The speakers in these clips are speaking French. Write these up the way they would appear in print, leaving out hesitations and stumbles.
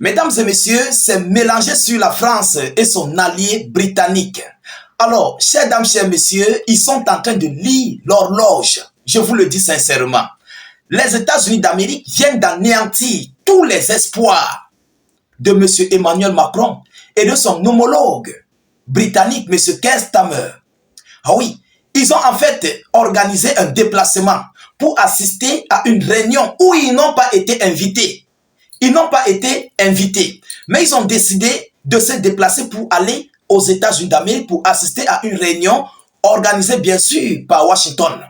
Mesdames et messieurs, c'est mélangé sur la France et son allié britannique. Alors, chers dames, chers messieurs, ils sont en train de lire l'horloge. Je vous le dis sincèrement. Les États-Unis d'Amérique viennent d'anéantir tous les espoirs de M. Emmanuel Macron et de son homologue britannique, M. Keir Starmer. Ah oui, ils ont en fait organisé un déplacement pour assister à une réunion où ils n'ont pas été invités. Ils n'ont pas été invités, mais ils ont décidé de se déplacer pour aller aux États-Unis d'Amérique pour assister à une réunion organisée bien sûr par Washington.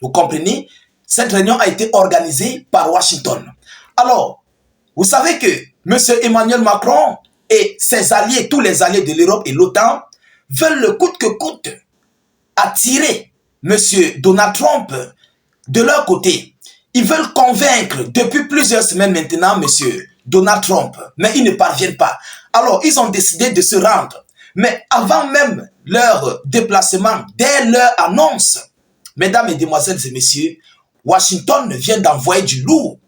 Vous comprenez? Cette réunion a été organisée par Washington. Alors, vous savez que M. Emmanuel Macron et ses alliés, tous les alliés de l'Europe et l'OTAN, veulent le coûte que coûte attirer M. Donald Trump de leur côté. Ils veulent convaincre depuis plusieurs semaines maintenant M. Donald Trump, mais ils ne parviennent pas. Alors, ils ont décidé de se rendre. Mais avant même leur déplacement, dès leur annonce, mesdames, et demoiselles et messieurs, Washington vient d'envoyer du lourd.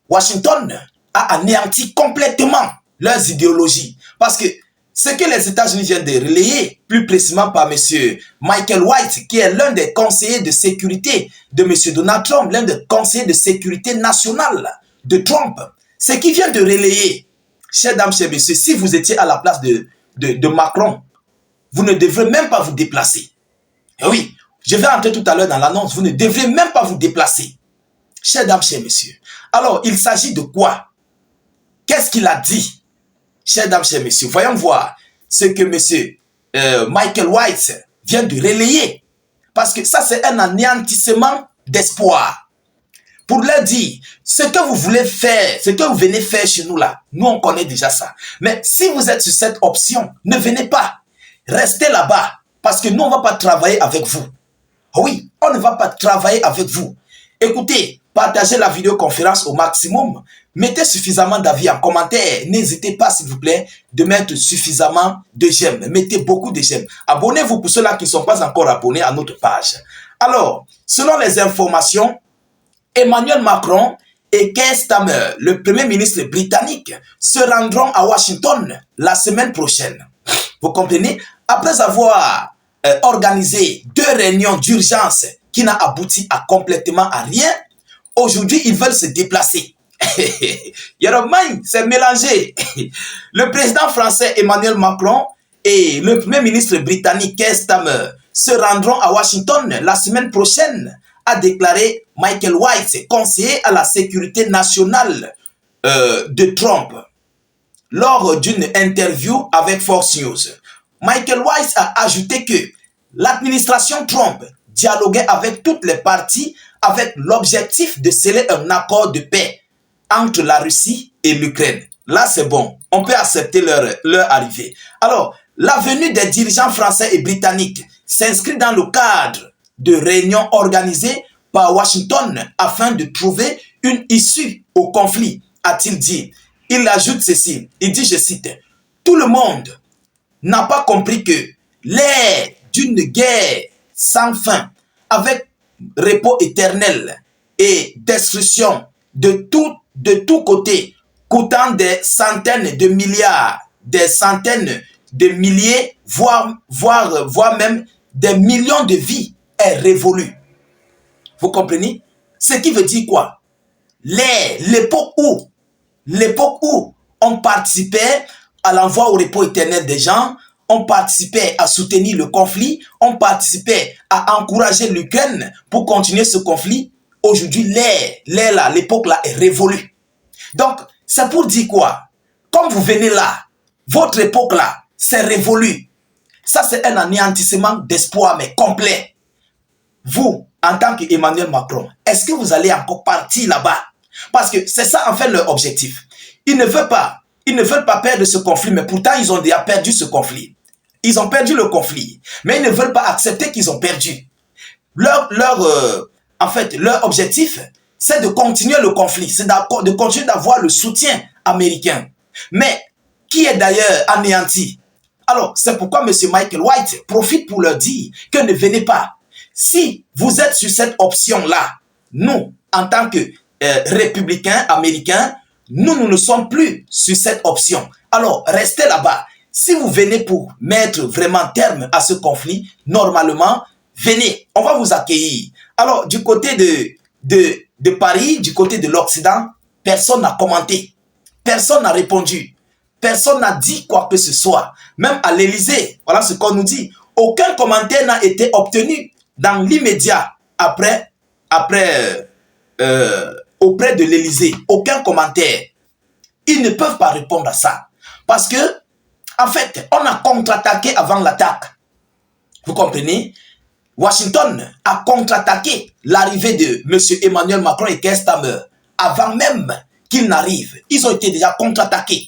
Washington a anéanti complètement leurs idéologies. Parce que ce que les États-Unis viennent de relayer, plus précisément par M. Michael White, qui est l'un des conseillers de sécurité de M. Donald Trump, l'un des conseillers de sécurité nationale de Trump, ce qui vient de relayer, chers dames, chers messieurs, si vous étiez à la place de Macron, vous ne devrez même pas vous déplacer. Et oui, je vais entrer tout à l'heure dans l'annonce, vous ne devrez même pas vous déplacer. Chers dames, chers messieurs, alors il s'agit de quoi? Qu'est-ce qu'il a dit? Chers dames, chers messieurs, voyons voir ce que M. Michael White vient de relayer. Parce que ça, c'est un anéantissement d'espoir. Pour leur dire, ce que vous voulez faire, ce que vous venez faire chez nous là, nous on connaît déjà ça. Mais si vous êtes sur cette option, ne venez pas. Restez là-bas. Parce que nous, on ne va pas travailler avec vous. Oui, on ne va pas travailler avec vous. Écoutez, partagez la vidéoconférence au maximum. Mettez suffisamment d'avis en commentaire. N'hésitez pas, s'il vous plaît, de mettre suffisamment de j'aime. Mettez beaucoup de j'aime. Abonnez-vous pour ceux-là qui ne sont pas encore abonnés à notre page. Alors, selon les informations, Emmanuel Macron et Keir Starmer, le premier ministre britannique, se rendront à Washington la semaine prochaine. Vous comprenez? Après avoir organisé 2 réunions d'urgence qui n'ont abouti à complètement à rien, aujourd'hui, ils veulent se déplacer. C'est mélangé. Le président français Emmanuel Macron et le premier ministre britannique Keir Starmer se rendront à Washington la semaine prochaine, a déclaré Michael White, conseiller à la sécurité nationale de Trump, lors d'une interview avec Fox News. Michael White a ajouté que l'administration Trump dialoguait avec toutes les parties avec l'objectif de sceller un accord de paix entre la Russie et l'Ukraine. Là, c'est bon. On peut accepter leur arrivée. Alors, la venue des dirigeants français et britanniques s'inscrit dans le cadre de réunions organisées par Washington afin de trouver une issue au conflit, a-t-il dit. Il ajoute ceci. Il dit, je cite, « Tout le monde n'a pas compris que l'ère d'une guerre sans fin, avec repos éternel et destruction de tous côtés, coûtant des centaines de milliards, des centaines de milliers, voire même des millions de vies, est révolue. » Vous comprenez? Ce qui veut dire quoi? L'époque où on participait à l'envoi au repos éternel des gens, on participait à soutenir le conflit, on participait à encourager l'Ukraine pour continuer ce conflit. Aujourd'hui, l'époque là est révolue. Donc, c'est pour dire quoi? Comme vous venez là, votre époque là, c'est révolu. Ça, c'est un anéantissement d'espoir, mais complet. Vous, en tant qu'Emmanuel Macron, est-ce que vous allez encore partir là-bas? Parce que c'est ça, en fait, leur objectif. Ils ne veulent pas perdre ce conflit, mais pourtant, ils ont déjà perdu ce conflit. Ils ont perdu le conflit, mais ils ne veulent pas accepter qu'ils ont perdu. En fait, leur objectif, c'est de continuer le conflit, c'est de continuer d'avoir le soutien américain, mais qui est d'ailleurs anéanti. Alors, c'est pourquoi M. Michael White profite pour leur dire que ne venez pas. Si vous êtes sur cette option-là, nous, en tant que républicains américains, nous ne sommes plus sur cette option. Alors, restez là-bas. Si vous venez pour mettre vraiment terme à ce conflit, normalement, venez, on va vous accueillir. Alors, du côté de Paris, du côté de l'Occident, personne n'a commenté. Personne n'a répondu. Personne n'a dit quoi que ce soit. Même à l'Élysée, voilà ce qu'on nous dit. Aucun commentaire n'a été obtenu dans l'immédiat auprès de l'Élysée. Aucun commentaire. Ils ne peuvent pas répondre à ça. Parce que, en fait, on a contre-attaqué avant l'attaque. Vous comprenez? Washington a contre-attaqué l'arrivée de M. Emmanuel Macron et Keir Starmer avant même qu'ils n'arrivent. Ils ont été déjà contre-attaqués.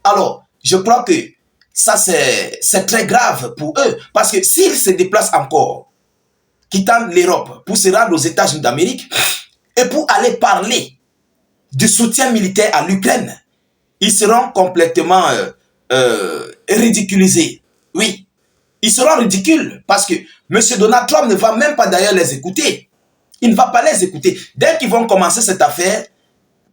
Alors, je crois que ça, c'est très grave pour eux. Parce que s'ils se déplacent encore, quittant l'Europe pour se rendre aux États-Unis d'Amérique et pour aller parler du soutien militaire à l'Ukraine, ils seront complètement ridiculisés. Oui, ils seront ridicules parce que M. Donald Trump ne va même pas d'ailleurs les écouter. Il ne va pas les écouter. Dès qu'ils vont commencer cette affaire,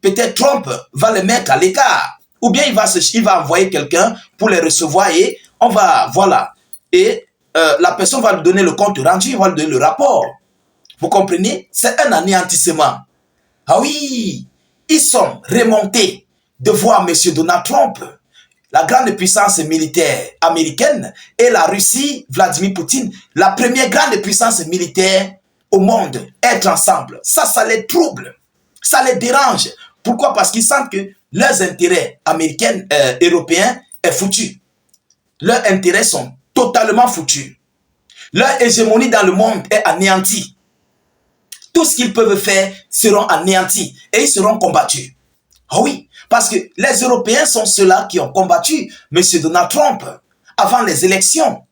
peut-être Trump va les mettre à l'écart. Ou bien il va envoyer quelqu'un pour les recevoir et on va, voilà. Et la personne va lui donner le compte rendu, va lui donner le rapport. Vous comprenez? C'est un anéantissement. Ah oui, ils sont remontés de voir M. Donald Trump, la grande puissance militaire américaine, et la Russie, Vladimir Poutine, la première grande puissance militaire au monde, être ensemble. Ça les trouble, ça les dérange. Pourquoi? Parce qu'ils sentent que leurs intérêts américains, européens est foutu. Leurs intérêts sont totalement foutus. Leur hégémonie dans le monde est anéantie. Tout ce qu'ils peuvent faire seront anéantis et ils seront combattus. Oh oui, parce que les Européens sont ceux-là qui ont combattu M. Donald Trump avant les élections.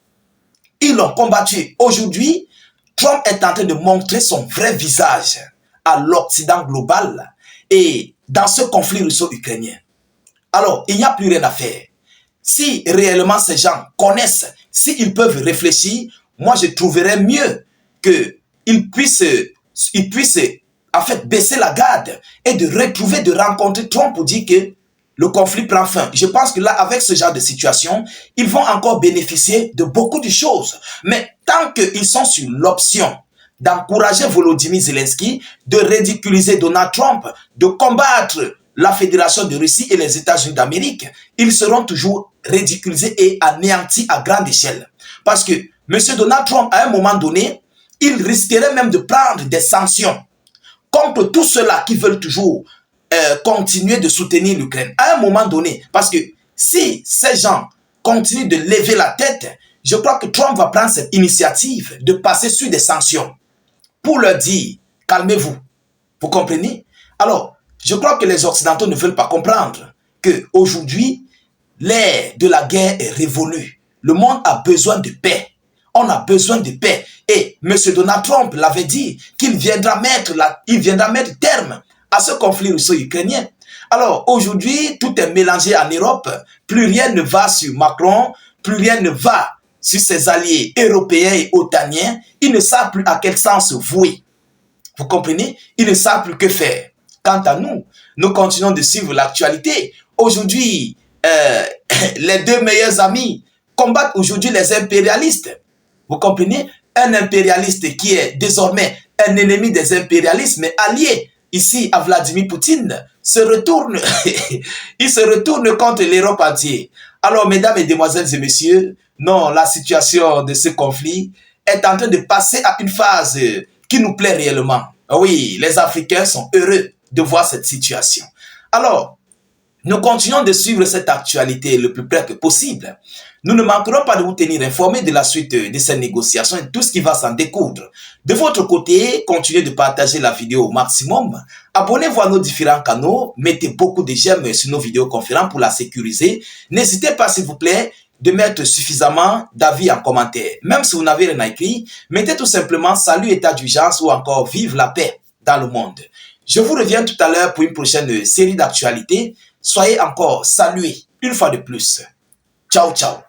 Ils l'ont combattu. Aujourd'hui, Trump est en train de montrer son vrai visage à l'Occident global et dans ce conflit russo-ukrainien. Alors, il n'y a plus rien à faire. Si réellement ces gens connaissent, s'ils peuvent réfléchir, moi je trouverais mieux qu'ils puissent en fait baisser la garde et de rencontrer Trump pour dire que le conflit prend fin. Je pense que là, avec ce genre de situation, ils vont encore bénéficier de beaucoup de choses. Mais tant qu'ils sont sur l'option d'encourager Volodymyr Zelensky, de ridiculiser Donald Trump, de combattre la Fédération de Russie et les États-Unis d'Amérique, ils seront toujours ridiculisés et anéantis à grande échelle. Parce que M. Donald Trump, à un moment donné, il risquerait même de prendre des sanctions contre tous ceux-là qui veulent toujours continuer de soutenir l'Ukraine. À un moment donné, parce que si ces gens continuent de lever la tête, je crois que Trump va prendre cette initiative de passer sur des sanctions pour leur dire, calmez-vous. Vous comprenez? Alors, je crois que les Occidentaux ne veulent pas comprendre qu'aujourd'hui, l'ère de la guerre est révolue. Le monde a besoin de paix. On a besoin de paix. Et M. Donald Trump l'avait dit qu'il viendra mettre terme à ce conflit russo-ukrainien. Alors aujourd'hui, tout est mélangé en Europe. Plus rien ne va sur Macron, plus rien ne va sur ses alliés européens et otaniens. Ils ne savent plus à quel sens vouer. Vous comprenez? Ils ne savent plus que faire. Quant à nous, nous continuons de suivre l'actualité. Aujourd'hui, les deux meilleurs amis combattent aujourd'hui les impérialistes. Vous comprenez? Un impérialiste qui est désormais un ennemi des impérialistes, mais allié ici à Vladimir Poutine, se retourne, il se retourne contre l'Europe entière. Alors, mesdames et demoiselles et messieurs, non, la situation de ce conflit est en train de passer à une phase qui nous plaît réellement. Oui, les Africains sont heureux de voir cette situation. Alors, nous continuons de suivre cette actualité le plus près que possible. Nous ne manquerons pas de vous tenir informés de la suite de ces négociations et tout ce qui va s'en découdre. De votre côté, continuez de partager la vidéo au maximum. Abonnez-vous à nos différents canaux. Mettez beaucoup de j'aime sur nos vidéoconférences pour la sécuriser. N'hésitez pas, s'il vous plaît, de mettre suffisamment d'avis en commentaire. Même si vous n'avez rien écrit, mettez tout simplement salut, état d'urgence ou encore vive la paix dans le monde. Je vous reviens tout à l'heure pour une prochaine série d'actualités. Soyez encore salués une fois de plus. Ciao, ciao.